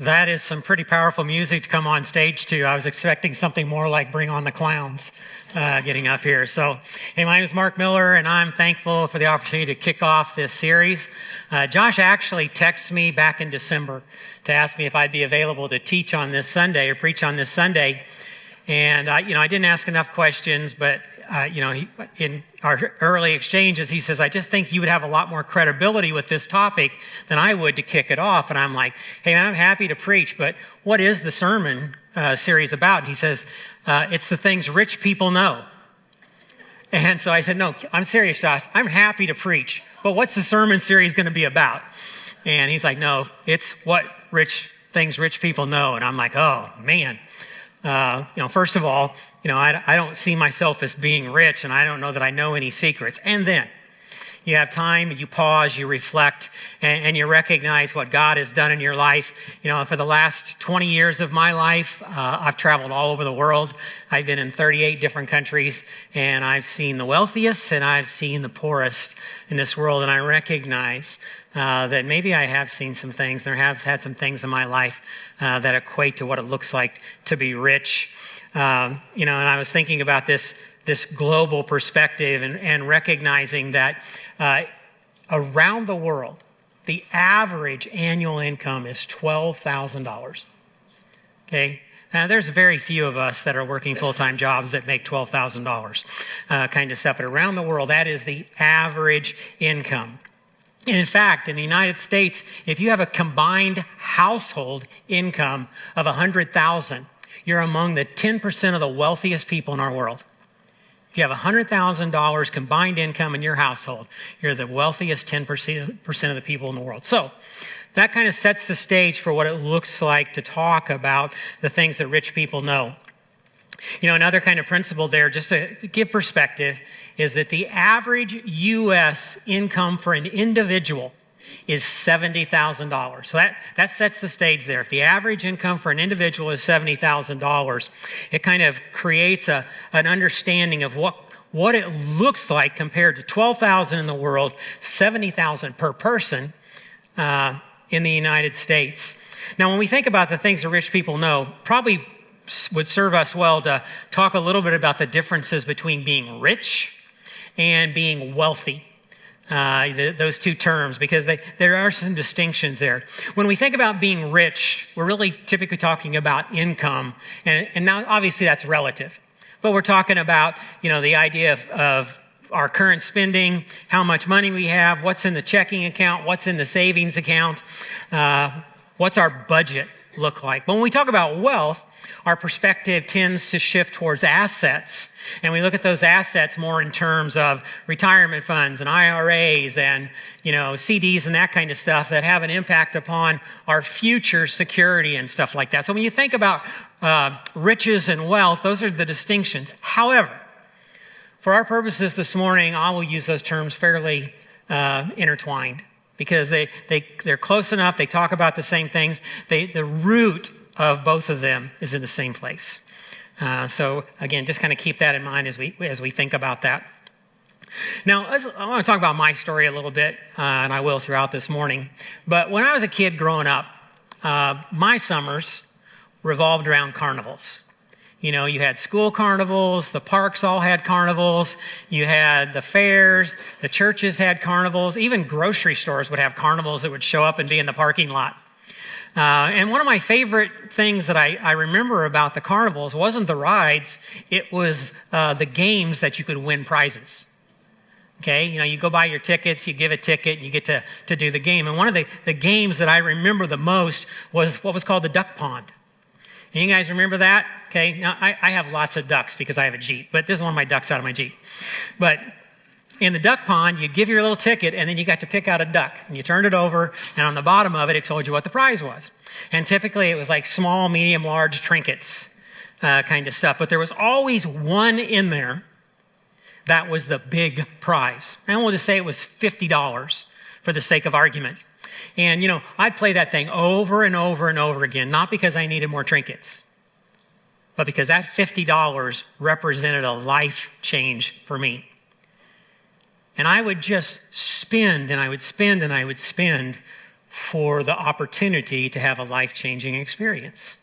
That is some pretty powerful music to come on stage to. I was expecting something more like Bring on the Clowns getting up here. So, hey, my name is Mark Miller, and I'm thankful for the opportunity to kick off this series. Josh actually texted me back in December to ask me if I'd be available to teach on this Sunday or preach on this Sunday. And, I didn't ask enough questions, but, in our early exchanges, he says, I just think you would have a lot more credibility with this topic than I would to kick it off. And I'm like, hey, man, I'm happy to preach, but what is the sermon series about? And he says, it's the things rich people know. And so I said, no, I'm serious, Josh. I'm happy to preach, but what's the sermon series going to be about? And he's like, no, it's what things rich people know. And I'm like, oh, man. First of all, I don't see myself as being rich, and I don't know that I know any secrets. And then you have time, you pause, you reflect, and you recognize what God has done in your life. For the last 20 years of my life, I've traveled all over the world. I've been in 38 different countries, and I've seen the wealthiest and I've seen the poorest in this world, and I recognize that maybe I have seen some things. There have had some things in my life that equate to what it looks like to be rich. And I was thinking about this global perspective and recognizing that around the world, the average annual income is $12,000. Okay? Now, there's very few of us that are working full-time jobs that make $12,000 kind of stuff. But around the world, that is the average income. And in fact, in the United States, if you have a combined household income of $100,000, you're among the 10% of the wealthiest people in our world. If you have $100,000 combined income in your household, you're the wealthiest 10% of the people in the world. So that kind of sets the stage for what it looks like to talk about the things that rich people know. Another kind of principle there, just to give perspective, is that the average U.S. income for an individual is $70,000. So that sets the stage there. If the average income for an individual is $70,000, it kind of creates an understanding of what it looks like compared to $12,000 in the world, $70,000 per person in the United States. Now, when we think about the things that rich people know, probably would serve us well to talk a little bit about the differences between being rich and being wealthy. Those two terms, because there are some distinctions there. When we think about being rich, we're really typically talking about income, and now obviously that's relative, but we're talking about the idea of our current spending, how much money we have, what's in the checking account, what's in the savings account, what's our budget look like. But when we talk about wealth, our perspective tends to shift towards assets. And we look at those assets more in terms of retirement funds and IRAs and, CDs and that kind of stuff that have an impact upon our future security and stuff like that. So when you think about riches and wealth, those are the distinctions. However, for our purposes this morning, I will use those terms fairly intertwined because they're close enough. They talk about the same things. The root of both of them is in the same place. So again, just kind of keep that in mind as we think about that. Now, I want to talk about my story a little bit, and I will throughout this morning. But when I was a kid growing up, my summers revolved around carnivals. You had school carnivals, the parks all had carnivals, you had the fairs, the churches had carnivals, even grocery stores would have carnivals that would show up and be in the parking lot. And one of my favorite things that I remember about the carnivals wasn't the rides, it was the games that you could win prizes. Okay, you go buy your tickets, you give a ticket, and you get to do the game. And one of the games that I remember the most was what was called the duck pond. And you guys remember that? Okay, now I have lots of ducks because I have a Jeep, but this is one of my ducks out of my Jeep. But in the duck pond, you give your little ticket, and then you got to pick out a duck. And you turned it over, and on the bottom of it, it told you what the prize was. And typically, it was like small, medium, large trinkets kind of stuff. But there was always one in there that was the big prize. And we'll just say it was $50 for the sake of argument. And, I'd play that thing over and over and over again, not because I needed more trinkets, but because that $50 represented a life change for me. And I would just spend, and I would spend, and I would spend for the opportunity to have a life-changing experience.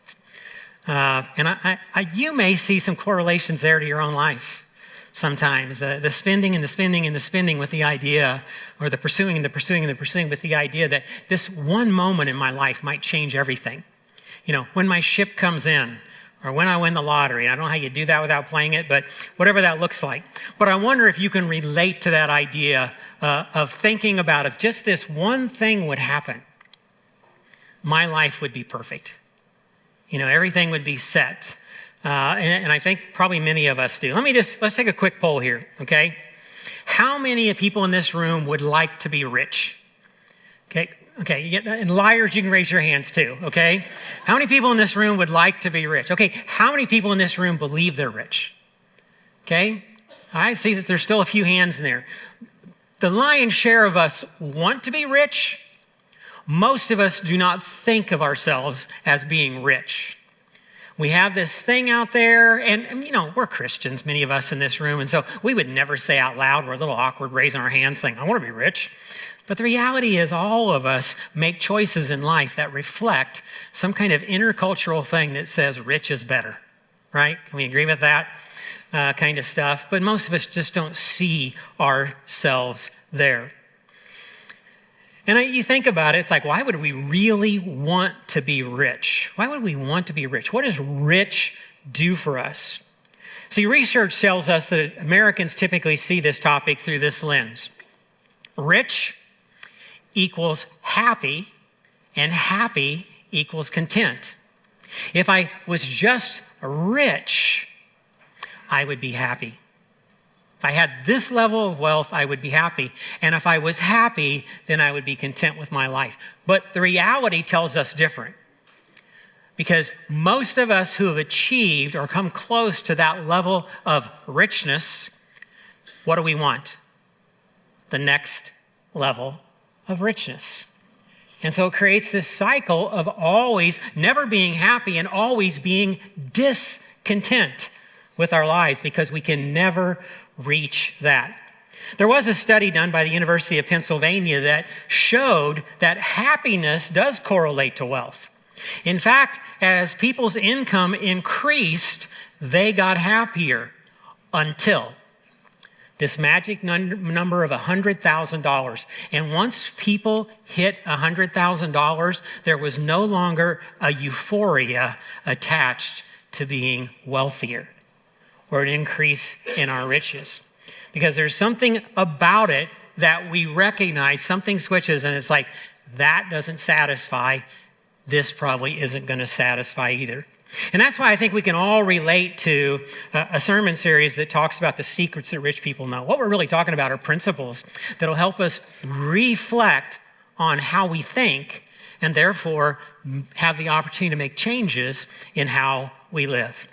You may see some correlations there to your own life sometimes. The spending and the spending and the spending with the idea, or the pursuing and the pursuing and the pursuing with the idea that this one moment in my life might change everything. You know, when my ship comes in, or when I win the lottery. I don't know how you do that without playing it, but whatever that looks like. But I wonder if you can relate to that idea of thinking about if just this one thing would happen, my life would be perfect. You know, everything would be set. And I think probably many of us do. Let's take a quick poll here, okay? How many people in this room would like to be rich? Okay, and liars, you can raise your hands too, okay? How many people in this room would like to be rich? Okay, how many people in this room believe they're rich? Okay, I see that there's still a few hands in there. The lion's share of us want to be rich. Most of us do not think of ourselves as being rich. We have this thing out there, and you know, we're Christians, many of us in this room, and so we would never say out loud, we're a little awkward raising our hands saying, I want to be rich. But the reality is all of us make choices in life that reflect some kind of intercultural thing that says rich is better, right? Can we agree with that kind of stuff? But most of us just don't see ourselves there. And you think about it, it's like, why would we really want to be rich? Why would we want to be rich? What does rich do for us? See, research tells us that Americans typically see this topic through this lens. Rich equals happy, and happy equals content. If I was just rich, I would be happy. If I had this level of wealth, I would be happy. And if I was happy, then I would be content with my life. But the reality tells us different. Because most of us who have achieved or come close to that level of richness, what do we want? The next level of richness. And so it creates this cycle of always never being happy and always being discontent with our lives because we can never reach that. There was a study done by the University of Pennsylvania that showed that happiness does correlate to wealth. In fact, as people's income increased, they got happier until this magic number of $100,000. And once people hit $100,000, there was no longer a euphoria attached to being wealthier or an increase in our riches. Because there's something about it that we recognize, something switches, and it's like, that doesn't satisfy. This probably isn't going to satisfy either. And that's why I think we can all relate to a sermon series that talks about the secrets that rich people know. What we're really talking about are principles that'll help us reflect on how we think and therefore have the opportunity to make changes in how we live.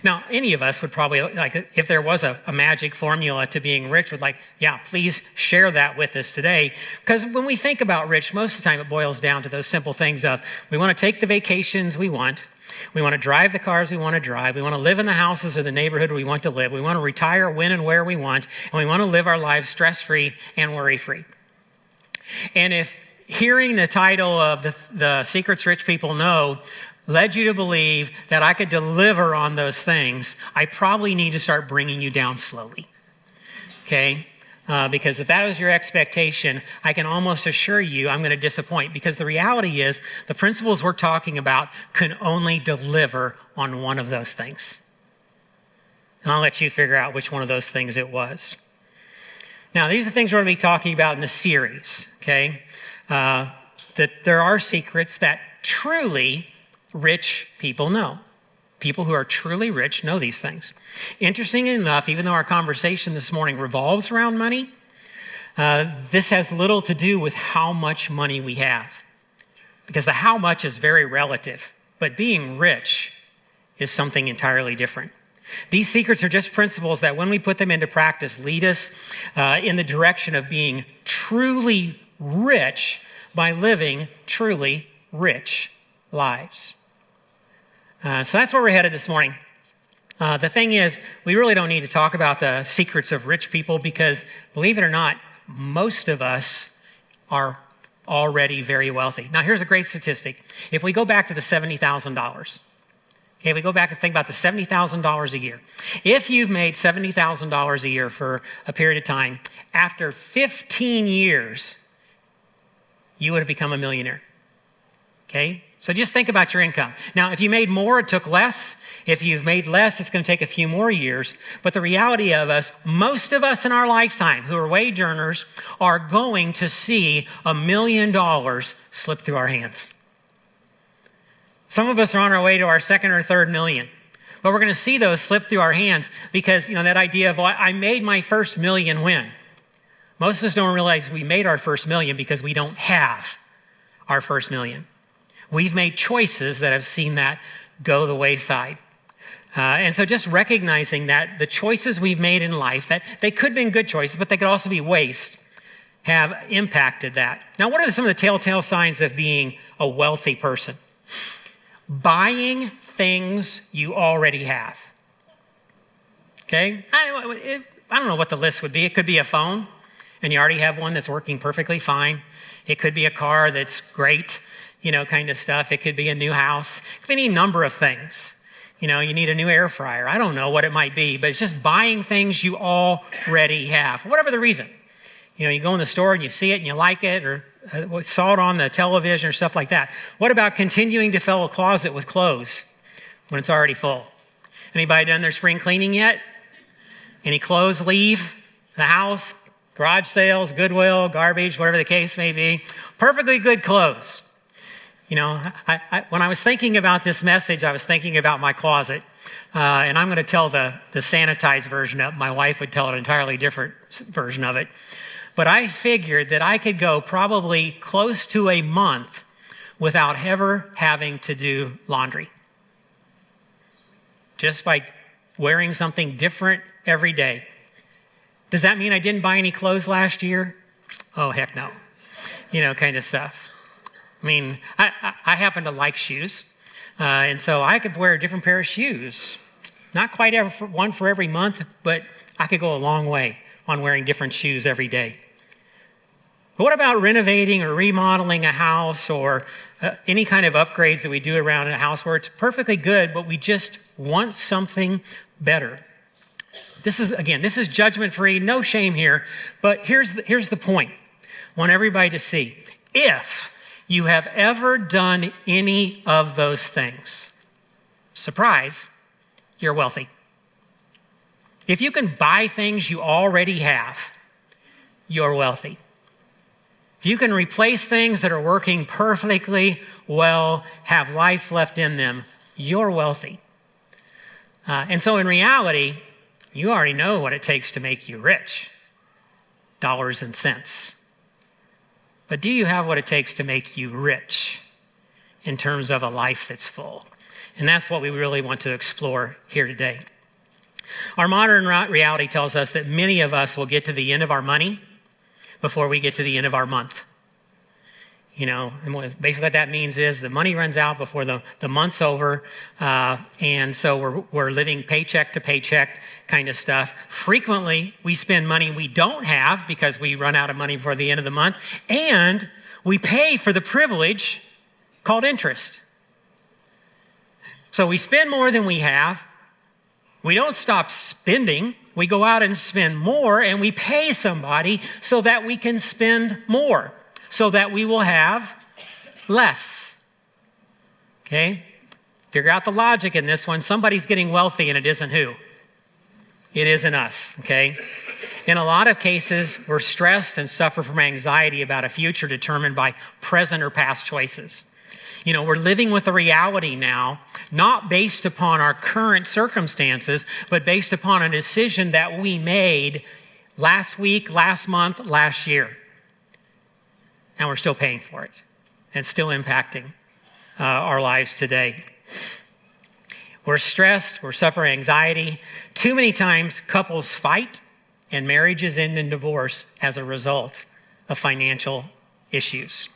Now, any of us would probably, like, if there was a magic formula to being rich, would like, yeah, please share that with us today. Because when we think about rich, most of the time it boils down to those simple things of we want to take the vacations we want to drive the cars we want to drive, we want to live in the houses or the neighborhood we want to live, we want to retire when and where we want, and we want to live our lives stress-free and worry-free. And if hearing the title of the Secrets Rich People Know led you to believe that I could deliver on those things, I probably need to start bringing you down slowly, okay? Because if that was your expectation, I can almost assure you I'm going to disappoint, because the reality is the principles we're talking about can only deliver on one of those things. And I'll let you figure out which one of those things it was. Now, these are the things we're going to be talking about in the series, okay? That there are secrets that truly rich people know. People who are truly rich know these things. Interesting enough, even though our conversation this morning revolves around money, this has little to do with how much money we have. Because the how much is very relative, but being rich is something entirely different. These secrets are just principles that when we put them into practice lead us in the direction of being truly rich by living truly rich lives. So that's where we're headed this morning. The thing is, we really don't need to talk about the secrets of rich people because, believe it or not, most of us are already very wealthy. Now, here's a great statistic. If we go back to the $70,000, okay, if we go back and think about the $70,000 a year, if you've made $70,000 a year for a period of time, after 15 years, you would have become a millionaire. Okay? So just think about your income. Now, if you made more, it took less. If you've made less, it's going to take a few more years. But the reality of us, most of us in our lifetime who are wage earners are going to see $1 million slip through our hands. Some of us are on our way to our second or third million. But we're going to see those slip through our hands because, that idea of, well, I made my first million when? Most of us don't realize we made our first million because we don't have our first million. We've made choices that have seen that go the wayside. And so just recognizing that the choices we've made in life, that they could have been good choices, but they could also be waste, have impacted that. Now, what are some of the telltale signs of being a wealthy person? Buying things you already have. Okay? I don't know what the list would be. It could be a phone, and you already have one that's working perfectly fine. It could be a car that's great, kind of stuff. It could be a new house. It could be any number of things. You need a new air fryer. I don't know what it might be, but it's just buying things you already have, whatever the reason. You go in the store and you see it and you like it, or saw it on the television or stuff like that. What about continuing to fill a closet with clothes when it's already full? Anybody done their spring cleaning yet? Any clothes leave the house? Garage sales, Goodwill, garbage, whatever the case may be. Perfectly good clothes. When I was thinking about this message, I was thinking about my closet. And I'm going to tell the sanitized version of it. My wife would tell an entirely different version of it. But I figured that I could go probably close to a month without ever having to do laundry. Just by wearing something different every day. Does that mean I didn't buy any clothes last year? Oh, heck no. Kind of stuff. I happen to like shoes. And so I could wear a different pair of shoes. Not quite one for every month, but I could go a long way on wearing different shoes every day. But what about renovating or remodeling a house or any kind of upgrades that we do around a house where it's perfectly good, but we just want something better? This is judgment-free, no shame here, but here's the point. I want everybody to see. If you have ever done any of those things, surprise, you're wealthy. If you can buy things you already have, you're wealthy. If you can replace things that are working perfectly well, have life left in them, you're wealthy. And so in reality, you already know what it takes to make you rich, dollars and cents. But do you have what it takes to make you rich in terms of a life that's full? And that's what we really want to explore here today. Our modern reality tells us that many of us will get to the end of our money before we get to the end of our month. And basically what that means is the money runs out before the month's over. And so we're living paycheck to paycheck kind of stuff. Frequently, we spend money we don't have because we run out of money before the end of the month. And we pay for the privilege called interest. So we spend more than we have. We don't stop spending. We go out and spend more, and we pay somebody so that we can spend more, so that we will have less. Okay? Figure out the logic in this one. Somebody's getting wealthy, and it isn't who? It isn't us, okay? In a lot of cases, we're stressed and suffer from anxiety about a future determined by present or past choices. We're living with a reality now, not based upon our current circumstances, but based upon a decision that we made last week, last month, last year. And we're still paying for it. And it's still impacting our lives today. We're stressed, we're suffering anxiety. Too many times, couples fight and marriages end in divorce as a result of financial issues.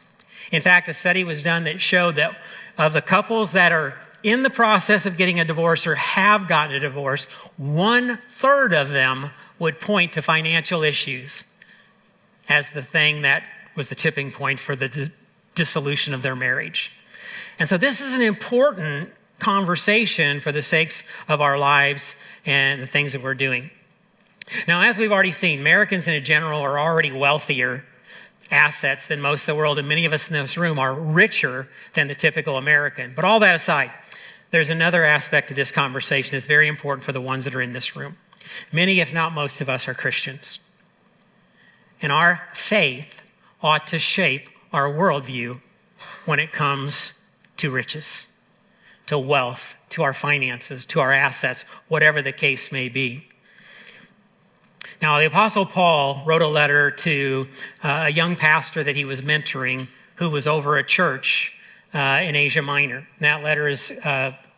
In fact, a study was done that showed that of the couples that are in the process of getting a divorce or have gotten a divorce, 1/3 of them would point to financial issues as the thing that was the tipping point for the dissolution of their marriage. And so this is an important conversation for the sakes of our lives and the things that we're doing. Now, as we've already seen, Americans in general are already wealthier assets than most of the world, and many of us in this room are richer than the typical American. But all that aside, there's another aspect of this conversation that's very important for the ones that are in this room. Many, if not most of us, are Christians. And our faith ought to shape our worldview when it comes to riches, to wealth, to our finances, to our assets, whatever the case may be. Now, the Apostle Paul wrote a letter to a young pastor that he was mentoring who was over a church in Asia Minor. And that letter is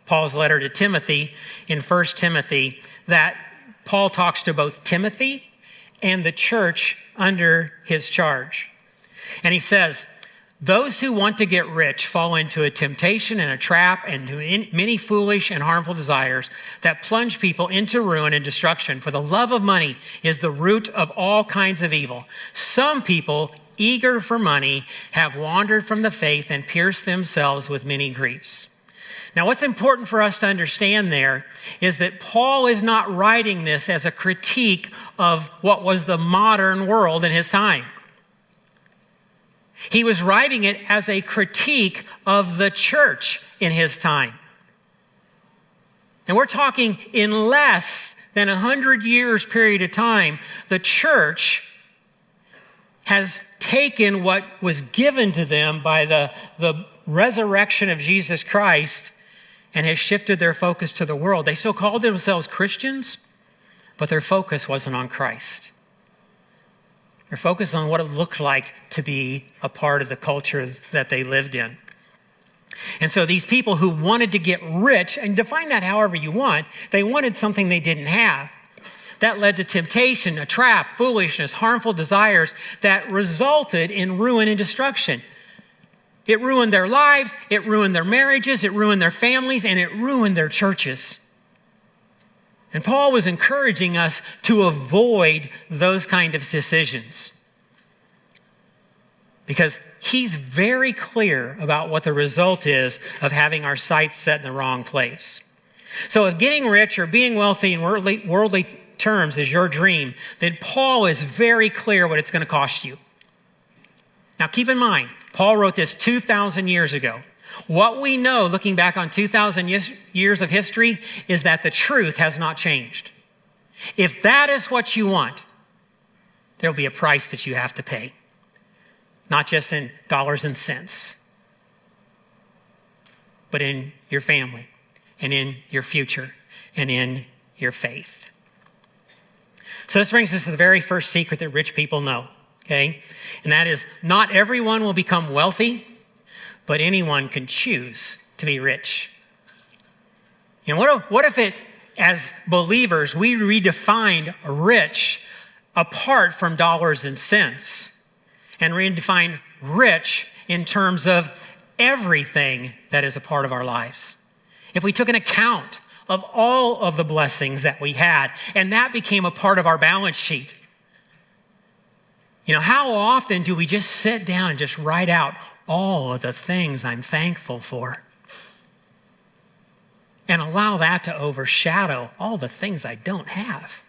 Paul's letter to Timothy in 1 Timothy, that Paul talks to both Timothy and the church under his charge. And he says, those who want to get rich fall into a temptation and a trap and to many foolish and harmful desires that plunge people into ruin and destruction. For the love of money is the root of all kinds of evil. Some people, eager for money, have wandered from the faith and pierced themselves with many griefs. Now, what's important for us to understand there is that Paul is not writing this as a critique of what was the modern world in his time. He was writing it as a critique of the church in his time. And we're talking in less than 100 years period of time, the church has taken what was given to them by the resurrection of Jesus Christ and has shifted their focus to the world. They still called themselves Christians, but their focus wasn't on Christ. They're focused on what it looked like to be a part of the culture that they lived in. And so these people who wanted to get rich, and define that however you want, they wanted something they didn't have. That led to temptation, a trap, foolishness, harmful desires that resulted in ruin and destruction. It ruined their lives, it ruined their marriages, it ruined their families, and it ruined their churches. And Paul was encouraging us to avoid those kind of decisions, because he's very clear about what the result is of having our sights set in the wrong place. So if getting rich or being wealthy in worldly terms is your dream, then Paul is very clear what it's going to cost you. Now keep in mind, Paul wrote this 2,000 years ago. What we know, looking back on 2,000 years of history, is that the truth has not changed. If that is what you want, there'll be a price that you have to pay. Not just in dollars and cents, but in your family and in your future and in your faith. So this brings us to the very first secret that rich people know, okay? And that is, not everyone will become wealthy, but anyone can choose to be rich. You know, what if it, as believers, we redefined rich apart from dollars and cents and redefine rich in terms of everything that is a part of our lives? If we took an account of all of the blessings that we had and that became a part of our balance sheet. You know, how often do we just sit down and just write out all of the things I'm thankful for and allow that to overshadow all the things I don't have?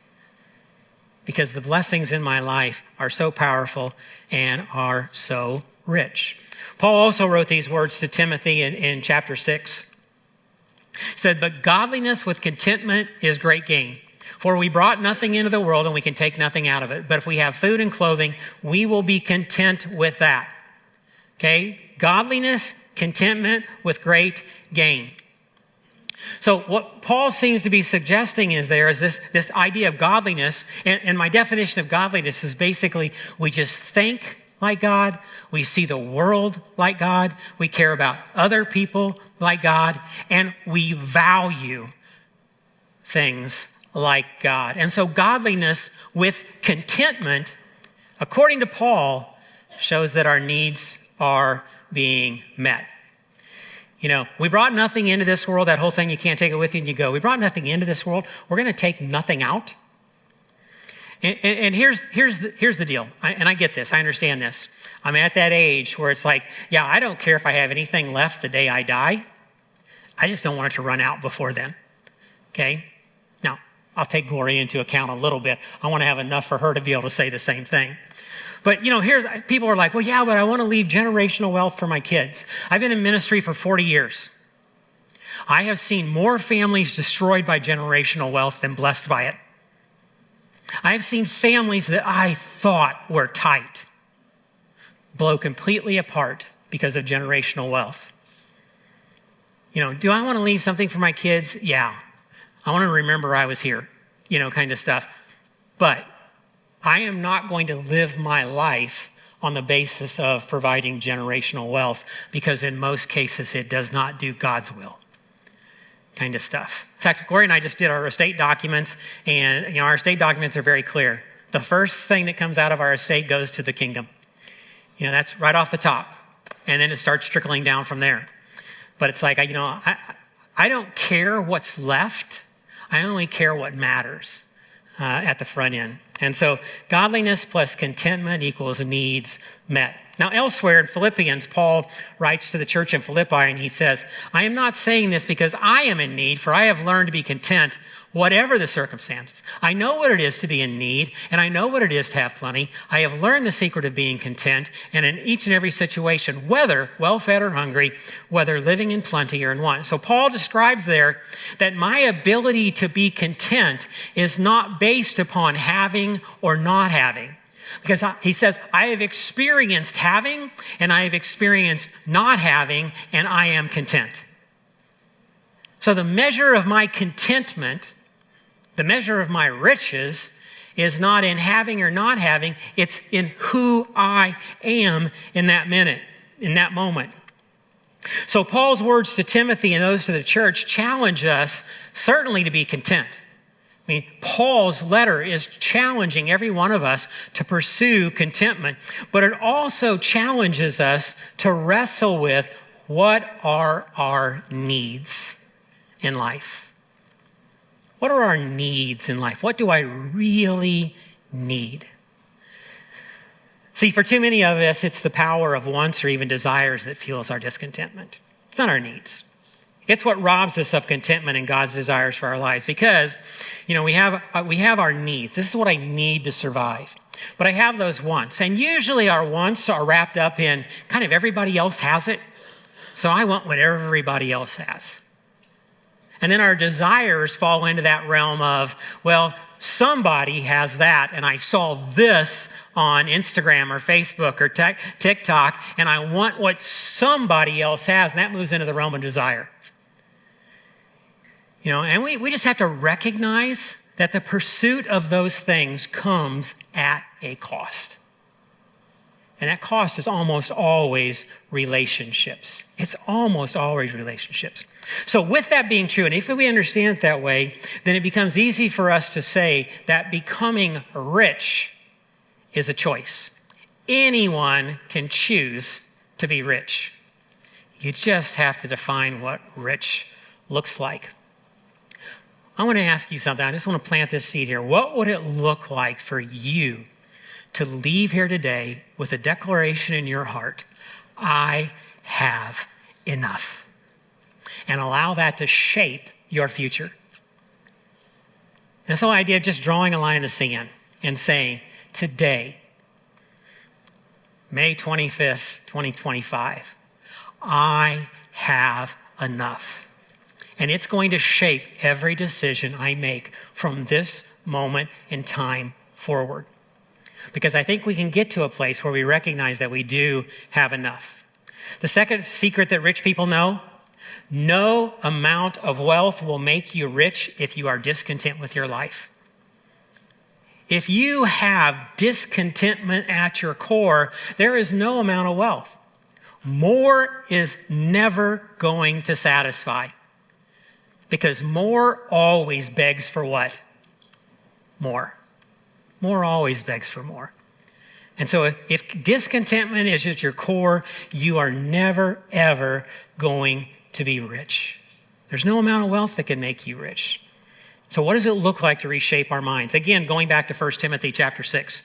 Because the blessings in my life are so powerful and are so rich. Paul also wrote these words to Timothy in chapter 6. He said, but godliness with contentment is great gain. For we brought nothing into the world and we can take nothing out of it. But if we have food and clothing, we will be content with that. Okay? Godliness, contentment with great gain. So what Paul seems to be suggesting is this idea of godliness. And my definition of godliness is basically we just think like God. We see the world like God. We care about other people like God. And we value things like God. And so godliness with contentment, according to Paul, shows that our needs are being met. You know, we brought nothing into this world, that whole thing, you can't take it with you and you go. We brought nothing into this world. We're going to take nothing out. And here's the deal. I get this. I understand this. I'm at that age where it's like, yeah, I don't care if I have anything left the day I die. I just don't want it to run out before then. Okay? Now, I'll take Gloria into account a little bit. I want to have enough for her to be able to say the same thing. But, people are like, well, yeah, but I want to leave generational wealth for my kids. I've been in ministry for 40 years. I have seen more families destroyed by generational wealth than blessed by it. I have seen families that I thought were tight blow completely apart because of generational wealth. Do I want to leave something for my kids? Yeah. I want to remember I was here, kind of stuff. But I am not going to live my life on the basis of providing generational wealth because in most cases it does not do God's will, kind of stuff. In fact, Gloria and I just did our estate documents, and our estate documents are very clear. The first thing that comes out of our estate goes to the kingdom. That's right off the top, and then it starts trickling down from there. But it's like, I don't care what's left. I only care what matters at the front end. And so godliness plus contentment equals needs met. Now, elsewhere in Philippians, Paul writes to the church in Philippi, and he says, I am not saying this because I am in need, for I have learned to be content, whatever the circumstances. I know what it is to be in need, and I know what it is to have plenty. I have learned the secret of being content, and in each and every situation, whether well-fed or hungry, whether living in plenty or in want. So Paul describes there that my ability to be content is not based upon having or not having. Because he says, I have experienced having, and I have experienced not having, and I am content. So the measure of my contentment, the measure of my riches, is not in having or not having, it's in who I am in that minute, in that moment. So Paul's words to Timothy and those to the church challenge us certainly to be content. Paul's letter is challenging every one of us to pursue contentment, but it also challenges us to wrestle with what are our needs in life. What are our needs in life? What do I really need? See, for too many of us, it's the power of wants or even desires that fuels our discontentment. It's not our needs. It's what robs us of contentment and God's desires for our lives because, we have our needs. This is what I need to survive. But I have those wants. And usually our wants are wrapped up in kind of everybody else has it. So I want what everybody else has. And then our desires fall into that realm of, well, somebody has that, and I saw this on Instagram or Facebook or TikTok, and I want what somebody else has, and that moves into the realm of desire. And we just have to recognize that the pursuit of those things comes at a cost. And that cost is almost always relationships. It's almost always relationships. So with that being true, and if we understand it that way, then it becomes easy for us to say that becoming rich is a choice. Anyone can choose to be rich. You just have to define what rich looks like. I want to ask you something. I just want to plant this seed here. What would it look like for you to leave here today with a declaration in your heart, I have enough, and allow that to shape your future? That's the whole idea of just drawing a line in the sand and saying, today, May 25th, 2025, I have enough. And it's going to shape every decision I make from this moment in time forward. Because I think we can get to a place where we recognize that we do have enough. The second secret that rich people know, no amount of wealth will make you rich if you are discontent with your life. If you have discontentment at your core, there is no amount of wealth. More is never going to satisfy. Because more always begs for what? More. More always begs for more. And so if discontentment is at your core, you are never, ever going to be rich. There's no amount of wealth that can make you rich. So what does it look like to reshape our minds? Again, going back to 1 Timothy chapter 6.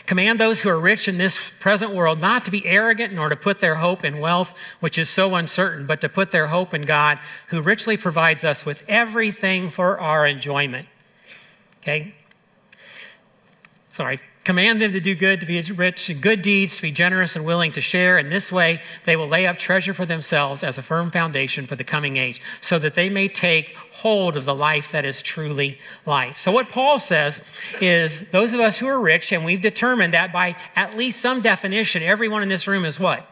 Command those who are rich in this present world not to be arrogant nor to put their hope in wealth, which is so uncertain, but to put their hope in God, who richly provides us with everything for our enjoyment. Okay? Command them to do good, to be rich in good deeds, to be generous and willing to share. In this way, they will lay up treasure for themselves as a firm foundation for the coming age, so that they may take hold of the life that is truly life. So what Paul says is those of us who are rich, and we've determined that by at least some definition, everyone in this room is what?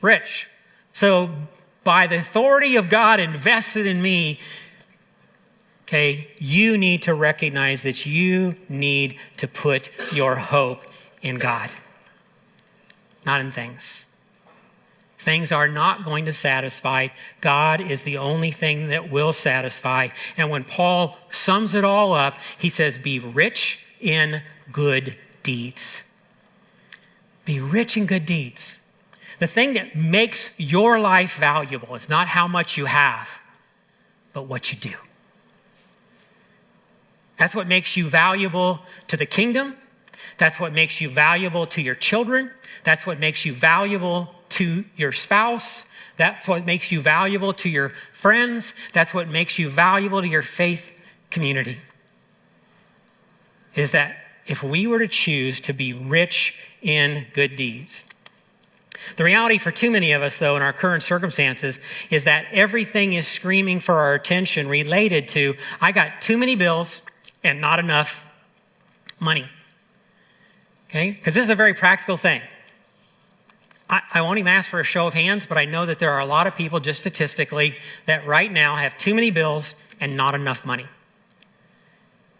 Rich. So by the authority of God invested in me, okay, you need to recognize that you need to put your hope in God, not in things. Things are not going to satisfy. God is the only thing that will satisfy. And when Paul sums it all up, he says, be rich in good deeds. Be rich in good deeds. The thing that makes your life valuable is not how much you have, but what you do. That's what makes you valuable to the kingdom. That's what makes you valuable to your children. That's what makes you valuable to your spouse. That's what makes you valuable to your friends. That's what makes you valuable to your faith community. Is that if we were to choose to be rich in good deeds. The reality for too many of us, though, in our current circumstances, is that everything is screaming for our attention related to, I got too many bills and not enough money. Okay? Because this is a very practical thing. I won't even ask for a show of hands, but I know that there are a lot of people, just statistically, that right now have too many bills and not enough money.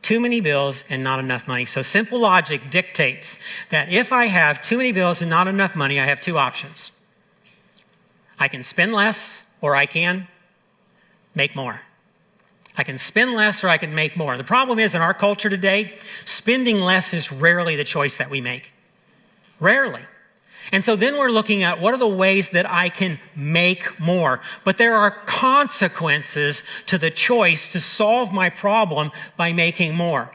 Too many bills and not enough money. So simple logic dictates that if I have too many bills and not enough money, I have two options. I can spend less or I can make more. I can spend less or I can make more. The problem is in our culture today, spending less is rarely the choice that we make. Rarely. And so then we're looking at what are the ways that I can make more. But there are consequences to the choice to solve my problem by making more.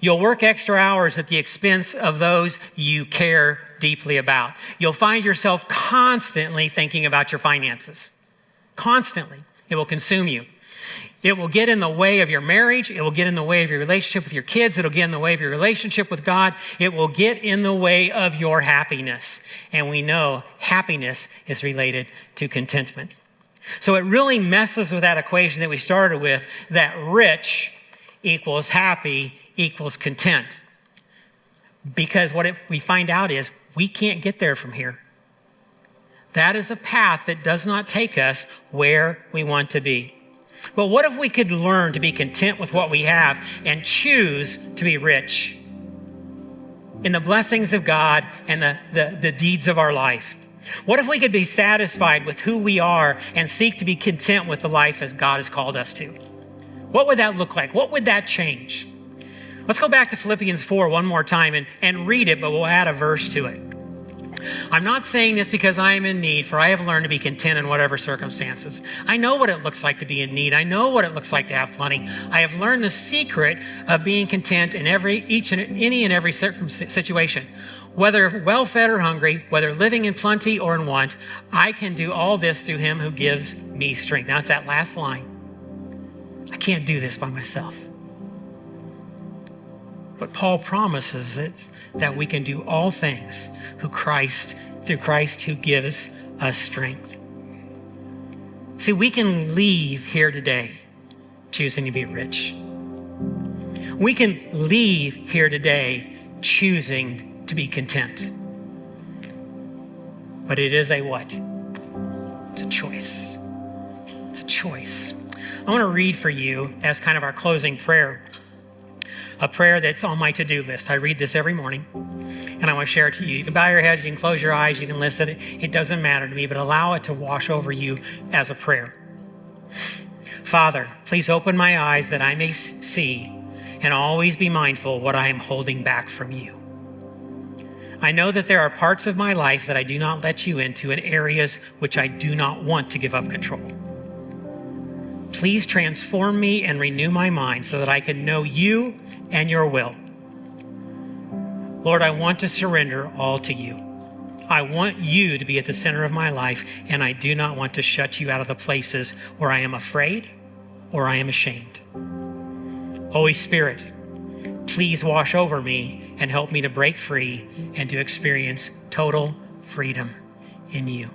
You'll work extra hours at the expense of those you care deeply about. You'll find yourself constantly thinking about your finances. Constantly. It will consume you. It will get in the way of your marriage. It will get in the way of your relationship with your kids. It'll get in the way of your relationship with God. It will get in the way of your happiness. And we know happiness is related to contentment. So it really messes with that equation that we started with, that rich equals happy equals content. Because what we find out is we can't get there from here. That is a path that does not take us where we want to be. But what if we could learn to be content with what we have and choose to be rich in the blessings of God and the deeds of our life? What if we could be satisfied with who we are and seek to be content with the life as God has called us to? What would that look like? What would that change? Let's go back to Philippians 4 one more time and read it, but we'll add a verse to it. I'm not saying this because I am in need, for I have learned to be content in whatever circumstances. I know what it looks like to be in need. I know what it looks like to have plenty. I have learned the secret of being content in any and every situation. Whether well-fed or hungry, whether living in plenty or in want, I can do all this through him who gives me strength. Now it's that last line. I can't do this by myself. But Paul promises that we can do all things through Christ who gives us strength. See, we can leave here today choosing to be rich. We can leave here today choosing to be content. But it is a what? It's a choice. It's a choice. I want to read for you as kind of our closing prayer, a prayer that's on my to-do list. I read this every morning, and I want to share it to you. You can bow your heads, you can close your eyes, you can listen. It doesn't matter to me, but allow it to wash over you as a prayer. Father, please open my eyes that I may see and always be mindful of what I am holding back from you. I know that there are parts of my life that I do not let you into, and areas which I do not want to give up control. Please transform me and renew my mind so that I can know you and your will. Lord, I want to surrender all to you. I want you to be at the center of my life, and I do not want to shut you out of the places where I am afraid or I am ashamed. Holy Spirit, please wash over me and help me to break free and to experience total freedom in you.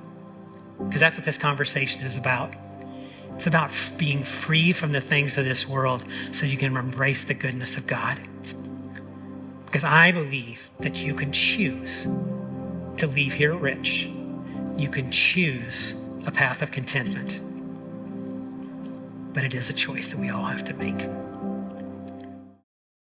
Because that's what this conversation is about. It's about being free from the things of this world so you can embrace the goodness of God. Because I believe that you can choose to leave here rich. You can choose a path of contentment. But it is a choice that we all have to make.